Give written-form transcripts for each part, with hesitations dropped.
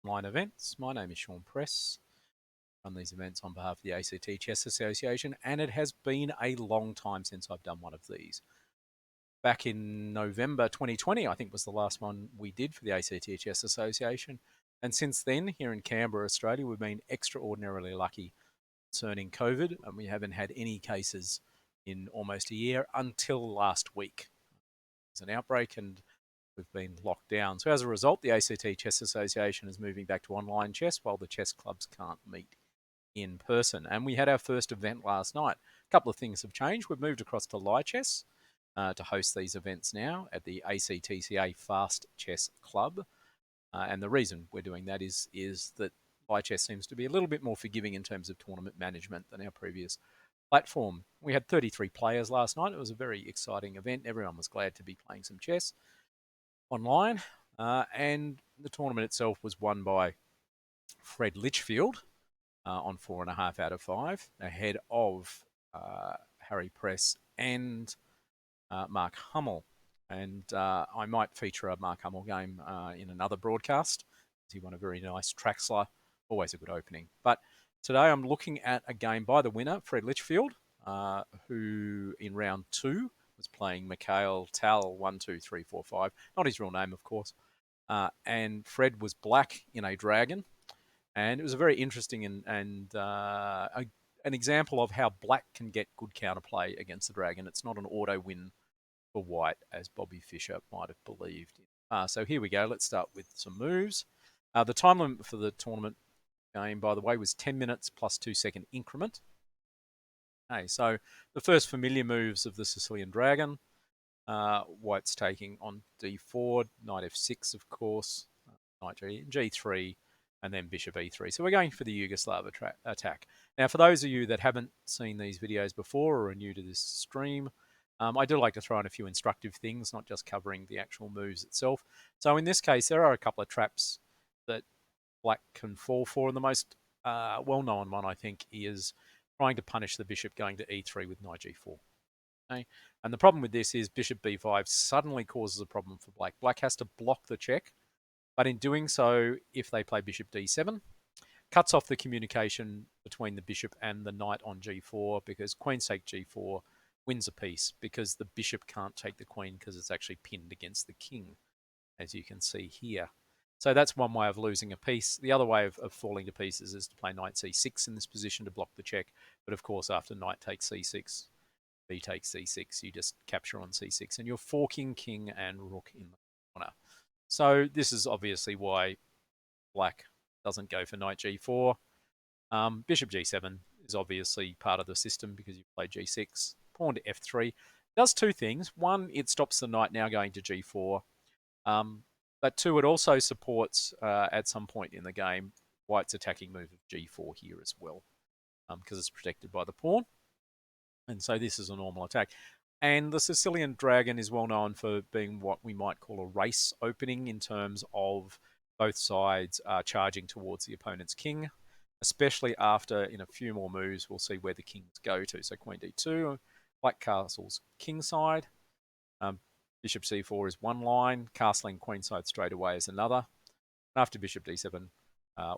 online events. My name is Sean Press. I run these events on behalf of the ACT Chess Association, and it has been a long time since I've done one of these. Back in November 2020, I think was the last one we did for the ACT Chess Association. And since then, here in Canberra, Australia, we've been extraordinarily lucky concerning COVID, and we haven't had any cases in almost a year until last week. There's an outbreak, and we've been locked down. So as a result, the ACT Chess Association is moving back to online chess while the chess clubs can't meet in person. And we had our first event last night. A couple of things have changed. We've moved across to Lichess to host these events now at the ACTCA Fast Chess Club. And the reason we're doing that is that Lichess seems to be a little bit more forgiving in terms of tournament management than our previous platform. We had 33 players last night. It was a very exciting event. Everyone was glad to be playing some chess online, and the tournament itself was won by Fred Litchfield on 4.5 out of 5, ahead of Harry Press and Mark Hummel. And I might feature a Mark Hummel game in another broadcast. He won a very nice Traxler, always a good opening. But today I'm looking at a game by the winner, Fred Litchfield, who in round 2 was playing Mikhail Tal 1, 2, 3, 4, 5. Not his real name, of course. And Fred was black in a dragon. And it was a very interesting and an example of how black can get good counterplay against the dragon. It's not an auto win for white, as Bobby Fischer might have believed. So here we go. Let's start with some moves. The time limit for the tournament game, by the way, was 10 minutes plus 2-second increment. Okay, so the first familiar moves of the Sicilian Dragon. White's taking on d4, knight f6, of course, knight g3, and then bishop e3. So we're going for the Yugoslav attack. Now, for those of you that haven't seen these videos before or are new to this stream, I do like to throw in a few instructive things, not just covering the actual moves itself. So in this case, there are a couple of traps that black can fall for, and the most well-known one, I think, is trying to punish the bishop going to e3 with knight g4. Okay? And the problem with this is bishop b5 suddenly causes a problem for black. Black has to block the check, but in doing so, if they play bishop d7, cuts off the communication between the bishop and the knight on g4, because queen take g4 wins a piece, because the bishop can't take the queen because it's actually pinned against the king, as you can see here. So that's one way of losing a piece. The other way of falling to pieces is to play knight c6 in this position to block the check. But of course, after knight takes c6, b takes c6, you just capture on c6, and you're forking king and rook in the corner. So this is obviously why black doesn't go for knight g4. Bishop g7 is obviously part of the system because you play g6. Pawn to f3 does two things. One, it stops the knight now going to g4. But two, it also supports, at some point in the game, white's attacking move of g4 here as well, because it's protected by the pawn. And so this is a normal attack. And the Sicilian Dragon is well known for being what we might call a race opening, in terms of both sides charging towards the opponent's king, especially after, in a few more moves, we'll see where the kings go to. So queen d2, black castles kingside. Bishop c4 is one line, castling queenside straight away is another. After bishop d7,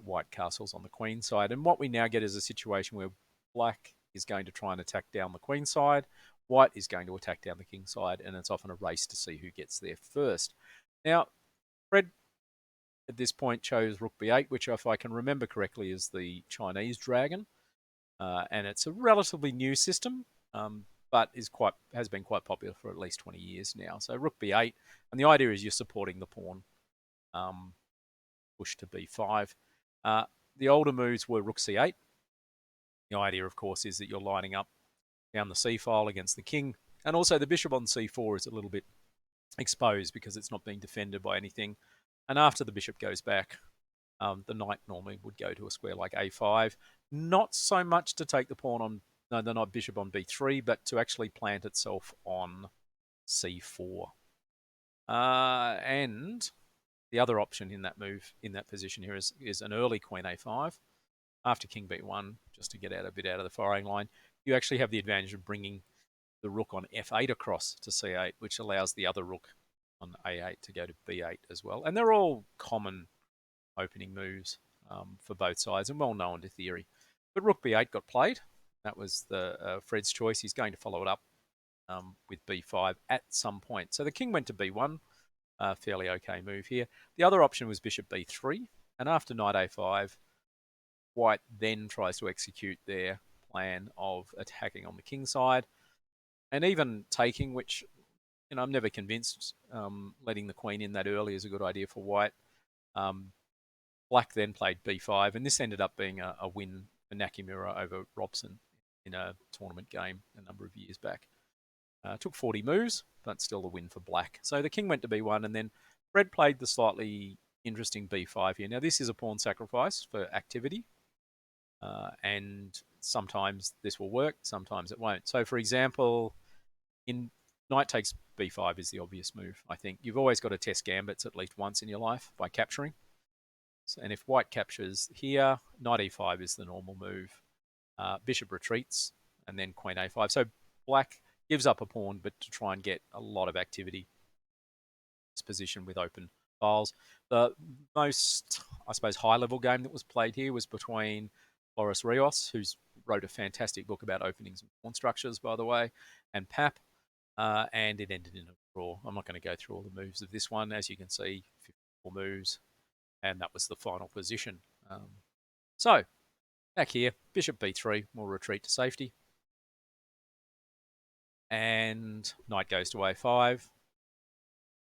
white castles on the queen side. And what we now get is a situation where black is going to try and attack down the queen side, white is going to attack down the king side, and it's often a race to see who gets there first. Now, Fred at this point chose rook b8, which, if I can remember correctly, is the Chinese dragon. And it's a relatively new system, but has been quite popular for at least 20 years now. So rook b8, and the idea is you're supporting the pawn, push to b5. The older moves were rook c8. The idea, of course, is that you're lining up down the c-file against the king, and also the bishop on c4 is a little bit exposed because it's not being defended by anything. And after the bishop goes back, the knight normally would go to a square like a5, not so much to take the pawn on, no, the knight bishop on b3, but to actually plant itself on c4. And the other option in that move, in that position here, is an early queen a5 after king b1, just to get a bit out of the firing line. You actually have the advantage of bringing the rook on f8 across to c8, which allows the other rook on a8 to go to b8 as well. And they're all common opening moves for both sides and well known to theory. But rook b8 got played. That was the Fred's choice. He's going to follow it up with b5 at some point. So the king went to b1, fairly okay move here. The other option was bishop b3, and after knight a5, white then tries to execute their plan of attacking on the king side and even taking, which I'm never convinced letting the queen in that early is a good idea for white. Black then played b5, and this ended up being a win for Nakamura over Robson in a tournament game a number of years back. Took 40 moves, but still a win for black. So the king went to b1, and then Fred played the slightly interesting b5 here. Now, this is a pawn sacrifice for activity, and sometimes this will work, sometimes it won't. So, for example, in knight takes b5 is the obvious move, I think. You've always got to test gambits at least once in your life by capturing. And if white captures here, knight e5 is the normal move. Bishop retreats, and then queen a5. So black gives up a pawn, but to try and get a lot of activity in this position with open files. The most, I suppose, high-level game that was played here was between Floris Rios, who's wrote a fantastic book about openings and pawn structures, by the way, and Pap, and it ended in a draw. I'm not going to go through all the moves of this one. As you can see, 54 moves, and that was the final position. So, back here, bishop b3 will retreat to safety. And knight goes to a5.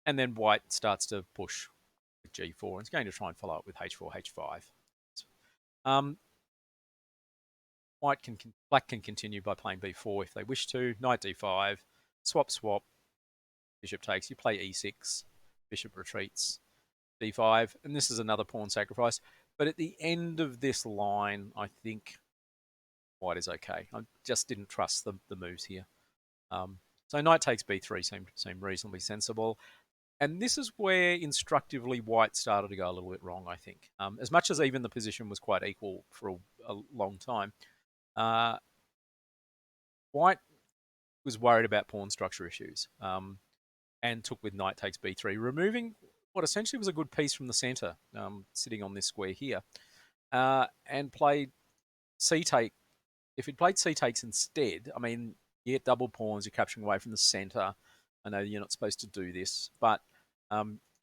And then white starts to push with g4. And it's going to try and follow up with h4, h5. Black can continue by playing b4 if they wish to. Knight d5, swap, swap, bishop takes. You play e6, bishop retreats, d5. And this is another pawn sacrifice. But at the end of this line, I think white is okay. I just didn't trust the moves here. So knight takes b3 seemed reasonably sensible. And this is where instructively white started to go a little bit wrong, I think. As much as even the position was quite equal for a long time, white was worried about pawn structure issues and took with knight takes b3, removing what essentially was a good piece from the center, sitting on this square here, and played c-take. If he'd played c-takes instead, I mean, you get double pawns, you're capturing away from the center. I know you're not supposed to do this, but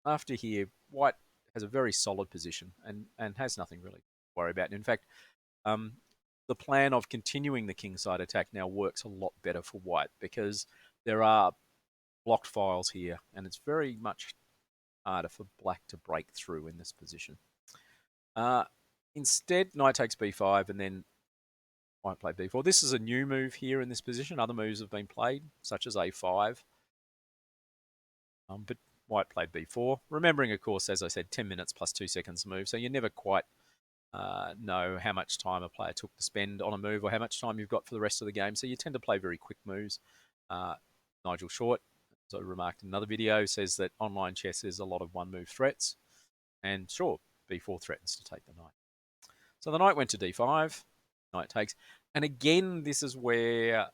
after here, white has a very solid position and has nothing really to worry about. And in fact, the plan of continuing the kingside attack now works a lot better for white because there are blocked files here, and it's very much harder for black to break through in this position. Instead, knight takes b5, and then white played b4. This is a new move here in this position. Other moves have been played, such as a5. But white played b4. Remembering, of course, as I said, 10 minutes plus 2 seconds move. So you never quite know how much time a player took to spend on a move or how much time you've got for the rest of the game. So you tend to play very quick moves. Nigel Short, as I remarked in another video, says that online chess is a lot of one-move threats. And sure, b4 threatens to take the knight. So the knight went to d5. Knight takes. And again, this is where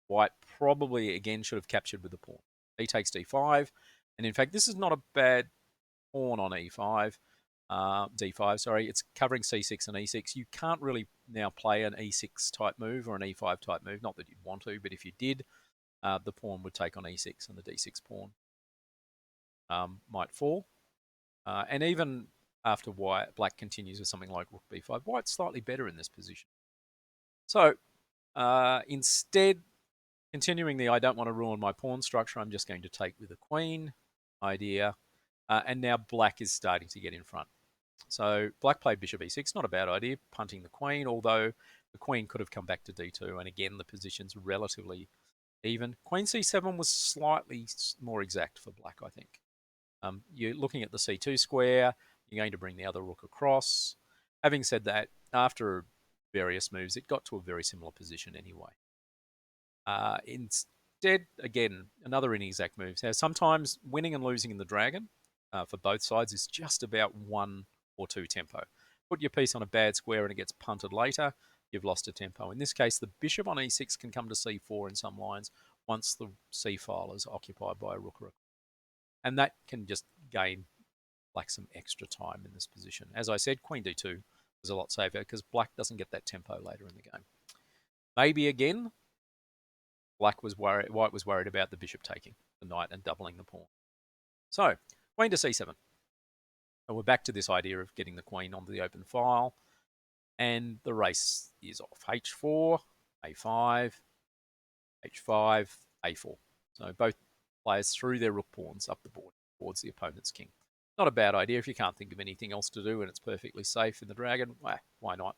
white probably again should have captured with the pawn. He takes d5. And in fact, this is not a bad pawn on e5. d5, sorry. It's covering c6 and e6. You can't really now play an e6 type move or an e5 type move. Not that you'd want to, but if you did, the pawn would take on e6 and the d6 pawn might fall. And even after black continues with something like rook b5, white's slightly better in this position. So instead, continuing the I don't want to ruin my pawn structure, I'm just going to take with the queen idea. And now black is starting to get in front. So black played bishop e6, not a bad idea, punting the queen, although the queen could have come back to d2. And again, the position's relatively even. Queen c7 was slightly more exact for black, I think. You're looking at the c2 square. You're going to bring the other rook across. Having said that, after various moves, it got to a very similar position anyway. Instead, again, another inexact move. Now, sometimes winning and losing in the dragon for both sides is just about 1 or 2 tempo. Put your piece on a bad square and it gets punted later, you've lost a tempo. In this case, the bishop on e6 can come to c4 in some lines once the c file is occupied by a rook. And that can just gain black some extra time in this position. As I said, queen d2 was a lot safer because black doesn't get that tempo later in the game. Maybe again, white was worried about the bishop taking the knight and doubling the pawn. So, queen to c7. And we're back to this idea of getting the queen onto the open file. And the race is off. h4, a5, h5, a4. So both players threw their rook pawns up the board towards the opponent's king. Not a bad idea if you can't think of anything else to do and it's perfectly safe in the dragon. Why not?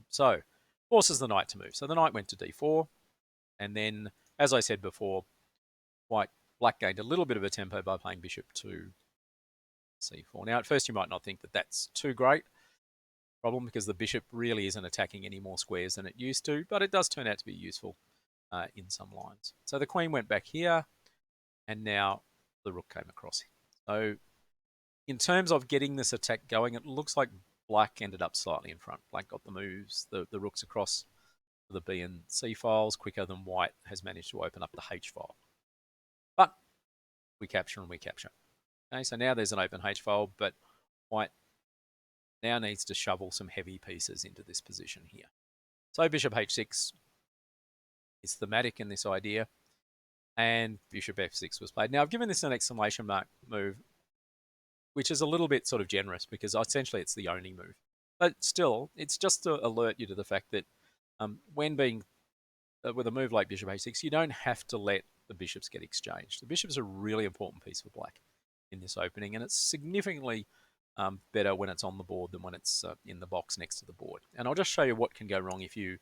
So forces the knight to move. So the knight went to d4. And then, as I said before, black gained a little bit of a tempo by playing bishop to c4. Now, at first you might not think that that's too great problem because the bishop really isn't attacking any more squares than it used to, but it does turn out to be useful in some lines. So the queen went back here, and now the rook came across. So in terms of getting this attack going, it looks like black ended up slightly in front. Black got the moves, the rooks across the B and C files quicker than white has managed to open up the H file. But we capture and we capture. Okay, so now there's an open H file, but white now needs to shovel some heavy pieces into this position here. So bishop h6 is thematic in this idea, and bishop f6 was played. Now I've given this an exclamation mark move, which is a little bit sort of generous because essentially it's the only move. But still, it's just to alert you to the fact that when being with a move like bishop h6, you don't have to let the bishops get exchanged. The bishop's a really important piece for black in this opening, and it's significantly better when it's on the board than when it's in the box next to the board. And I'll just show you what can go wrong if you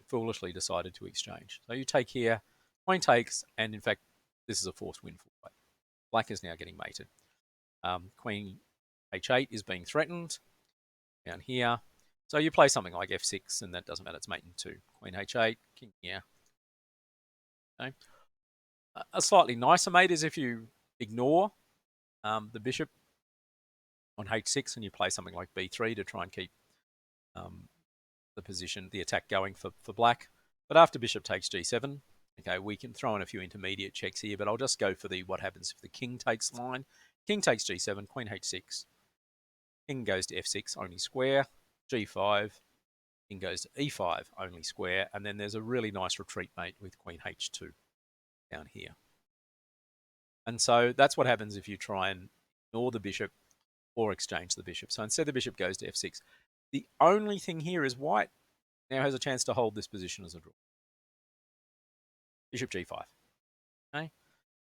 foolishly decided to exchange. So you take here, queen takes, and in fact, this is a forced win for white. Black is now getting mated. Queen h8 is being threatened down here. So you play something like f6, and that doesn't matter, it's mating too. Queen h8, king here. Okay. A slightly nicer mate is if you ignore the bishop on h6 and you play something like b3 to try and keep the position, the attack going for black. But after bishop takes g7, okay, we can throw in a few intermediate checks here, but I'll just go for the what happens if the king takes line. King takes g7, queen h6, king goes to f6, only square, g5, king goes to e5, only square, and then there's a really nice retreat mate with queen h2 down here. And so that's what happens if you try and ignore the bishop or exchange the bishop. So instead the bishop goes to f6. The only thing here is white now has a chance to hold this position as a draw. Bishop g5. Okay,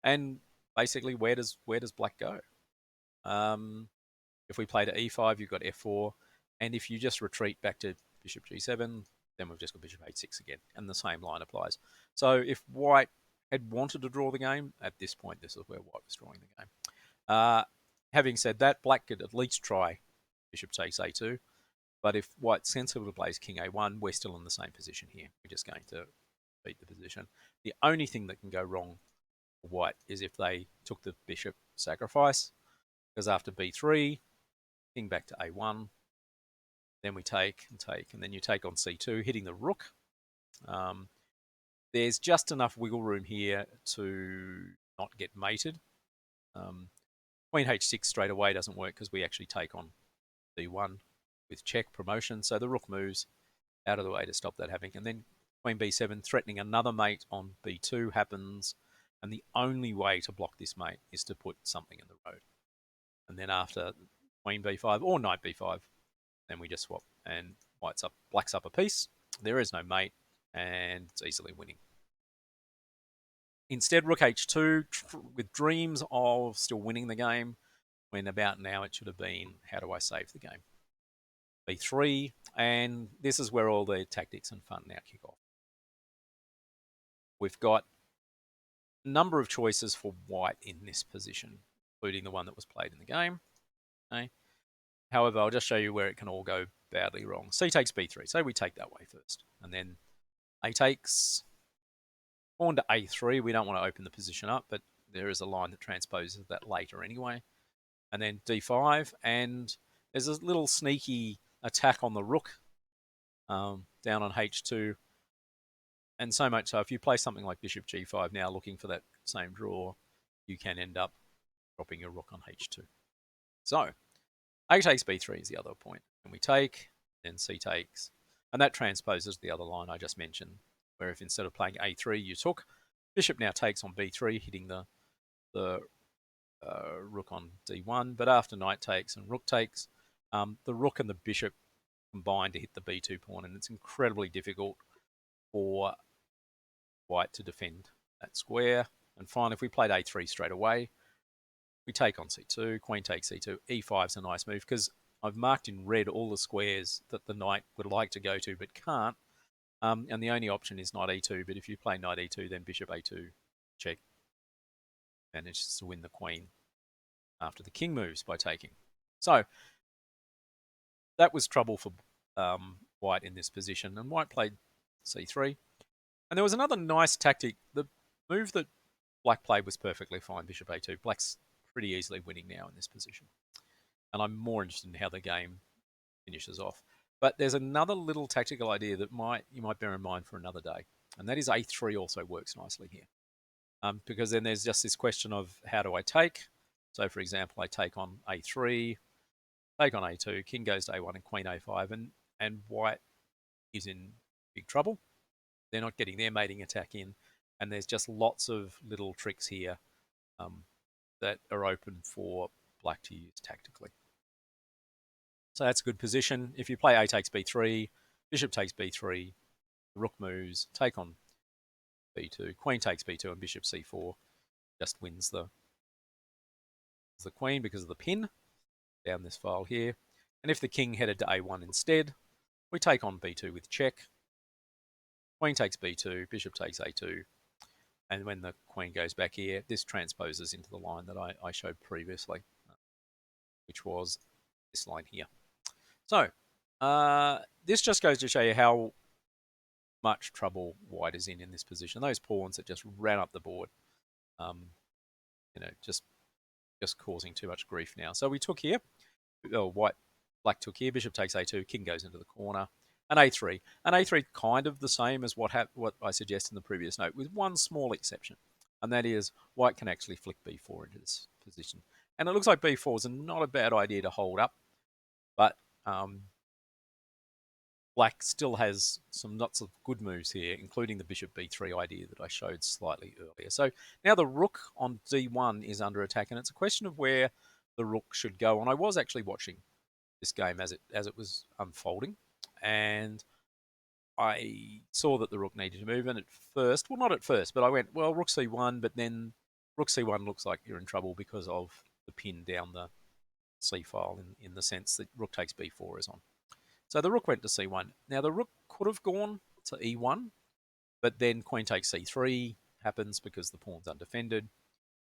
and basically where does black go? If we play to e5, you've got f4, and if you just retreat back to bishop g7, then we've just got bishop h6 again, and the same line applies. So if white had wanted to draw the game, at this point, this is where white was drawing the game. Having said that, black could at least try bishop takes a2, but if white sensibly plays king a1, we're still in the same position here. We're just going to beat the position. The only thing that can go wrong for white is if they took the bishop sacrifice, because after b3, king back to a1, then we take and take, and then you take on c2, hitting the rook. There's just enough wiggle room here to not get mated. Queen h6 straight away doesn't work because we actually take on d1 with check promotion, so the rook moves out of the way to stop that happening. And then queen b7 threatening another mate on b2 happens, and the only way to block this mate is to put something in the road. And then after queen b5 or knight b5, then we just swap, and black's up a piece. There is no mate, and it's easily winning. Instead, rook h2 with dreams of still winning the game, when about now it should have been, how do I save the game? b3, and this is where all the tactics and fun now kick off. We've got a number of choices for white in this position, including the one that was played in the game. Okay. However, I'll just show you where it can all go badly wrong. C takes b3. So we take that way first. And then a takes, pawn to a3. We don't want to open the position up, but there is a line that transposes that later anyway. And then d5. And there's a little sneaky attack on the rook down on h2. And so much so, if you play something like bishop g5 now looking for that same draw, you can end up dropping your rook on h2. So a takes b3 is the other point. And we take, then c takes. And that transposes the other line I just mentioned, where if instead of playing a3 you took, bishop now takes on b3, hitting the rook on d1. But after knight takes and rook takes, the rook and the bishop combine to hit the b2 pawn, and it's incredibly difficult for white to defend that square. And finally, if we played a3 straight away, we take on c2, queen takes c2, e5 is a nice move because I've marked in red all the squares that the knight would like to go to but can't. And the only option is knight e2, but if you play knight e2, then bishop a2 check manages to win the queen after the king moves by taking. So that was trouble for white in this position, and white played c3. And there was another nice tactic. The move that black played was perfectly fine, bishop a2. Black's pretty easily winning now in this position. And I'm more interested in how the game finishes off. But there's another little tactical idea that you might bear in mind for another day. And that is a3 also works nicely here. Because then there's just this question of how do I take? So, for example, I take on a3, take on a2, king goes to a1 and queen a5, and white is in big trouble. They're not getting their mating attack in, and there's just lots of little tricks here that are open for black to use tactically. So that's a good position. If you play a takes b3, bishop takes b3, rook moves, take on b2, queen takes b2, and bishop c4 just wins the queen because of the pin down this file here. And if the king headed to a1 instead, we take on b2 with check, queen takes b2, bishop takes a2, and when the queen goes back here, this transposes into the line that I showed previously, which was this line here. So this just goes to show you how much trouble white is in this position. Those pawns that just ran up the board, just causing too much grief now. So we took here, black took here, bishop takes a2, king goes into the corner, and a3. And a3 kind of the same as what I suggested in the previous note, with one small exception, and that is white can actually flick b4 into this position. And it looks like b4 is not a bad idea to hold up, but black still has some lots of good moves here, including the bishop b3 idea that I showed slightly earlier. So now the rook on d1 is under attack, and it's a question of where the rook should go. And I was actually watching this game as it was unfolding, and I saw that the rook needed to move. And at first, well, not at first, but I went, well, rook c1, but then rook c1 looks like you're in trouble because of the pin down the c file in the sense that rook takes b4 is on. So the rook went to c1. Now the rook could have gone to e1, but then queen takes c3 happens because the pawn's undefended.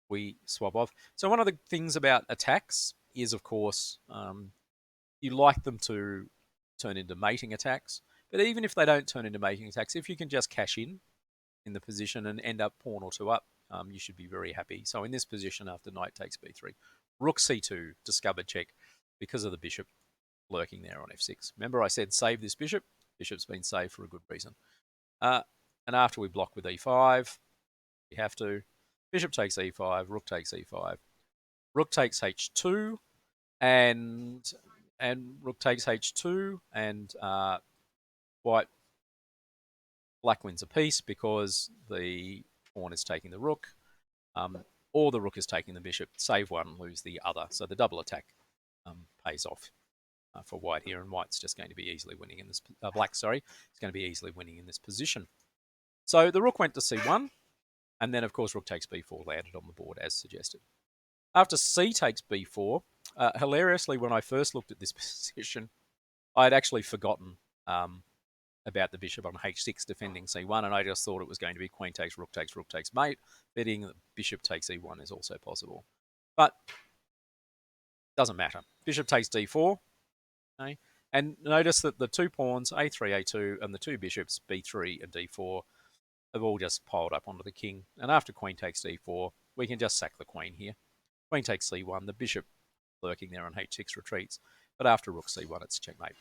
We swap off. So one of the things about attacks is, of course, you like them to turn into mating attacks. But even if they don't turn into mating attacks, if you can just cash in the position and end up pawn or two up, you should be very happy. So in this position, after knight takes b3, rook c2, discovered check because of the bishop lurking there on f6. Remember I said save this bishop? Bishop's been saved for a good reason. And after we block with e5, we have to. Bishop takes e5, rook takes e5. Rook takes h2, and rook takes h2, and black wins a piece because the pawn is taking the rook, or the rook is taking the bishop. Save one, lose the other. So the double attack pays off for white here, and white's just going to be easily winning in this. Black, sorry, is going to be easily winning in this position. So the rook went to c1, and then of course rook takes b4 landed on the board as suggested. After c takes b4, hilariously, when I first looked at this position, I had actually forgotten about the bishop on h6 defending c1, and I just thought it was going to be queen takes, rook takes mate, betting that bishop takes e1 is also possible. But doesn't matter. Bishop takes d4, okay? And notice that the two pawns, a3, a2, and the two bishops, b3 and d4, have all just piled up onto the king. And after queen takes d4, we can just sack the queen here. Queen takes c1, the bishop lurking there on h6 retreats, but after rook c1, it's checkmate.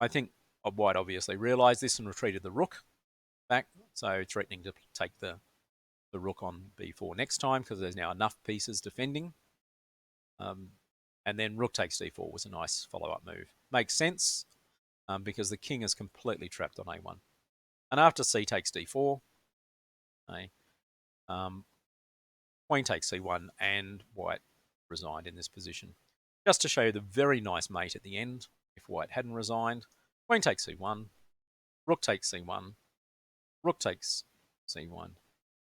I think white obviously realised this and retreated the rook back, so threatening to take the the rook on b4 next time because there's now enough pieces defending. And then rook takes d4 was a nice follow-up move. Makes sense because the king is completely trapped on a1. And after c takes d4, okay, queen takes c1, and white resigned in this position. Just to show you the very nice mate at the end, if white hadn't resigned, queen takes c1, rook takes c1, rook takes c1,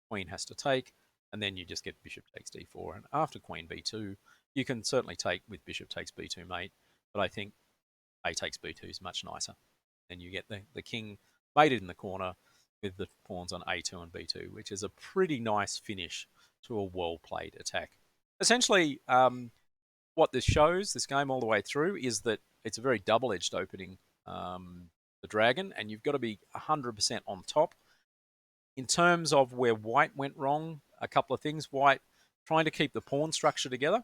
queen has to take, and then you just get bishop takes d4. And after queen b2, you can certainly take with bishop takes b2 mate, but I think a takes b2 is much nicer. And you get the king mated in the corner with the pawns on a2 and b2, which is a pretty nice finish to a well-played attack. Essentially, what this shows, this game all the way through, is that it's a very double-edged opening, the dragon, and you've got to be 100% on top. In terms of where white went wrong, a couple of things. White trying to keep the pawn structure together,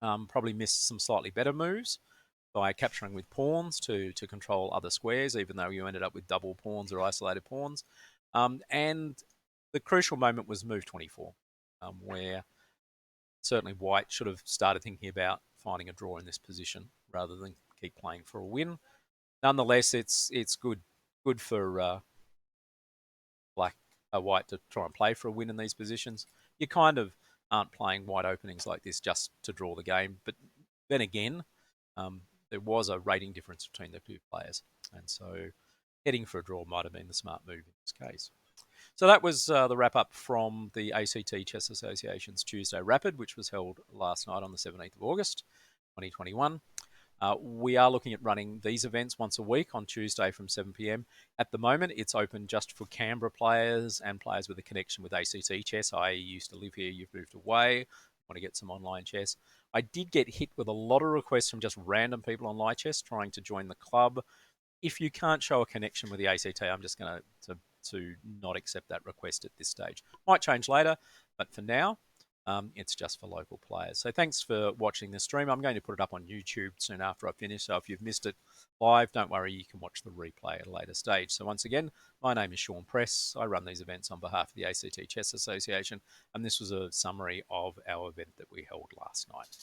probably missed some slightly better moves by capturing with pawns to control other squares, even though you ended up with double pawns or isolated pawns. And the crucial moment was move 24, where certainly white should have started thinking about finding a draw in this position rather than keep playing for a win. Nonetheless, it's good for white to try and play for a win in these positions. You kind of aren't playing white openings like this just to draw the game. But then again, there was a rating difference between the two players. And so heading for a draw might have been the smart move in this case. So that was the wrap-up from the ACT Chess Association's Tuesday Rapid, which was held last night on the 17th of August, 2021. We are looking at running these events once a week on Tuesday from 7 p.m. At the moment, it's open just for Canberra players and players with a connection with ACT Chess. I used to live here, you've moved away, want to get some online chess. I did get hit with a lot of requests from just random people on Live Chess trying to join the club. If you can't show a connection with the ACT, I'm just going to not accept that request at this stage. Might change later, but for now, it's just for local players. So thanks for watching this stream. I'm going to put it up on YouTube soon after I finish. So if you've missed it live, don't worry, you can watch the replay at a later stage. So once again, my name is Sean Press. I run these events on behalf of the ACT Chess Association, and this was a summary of our event that we held last night.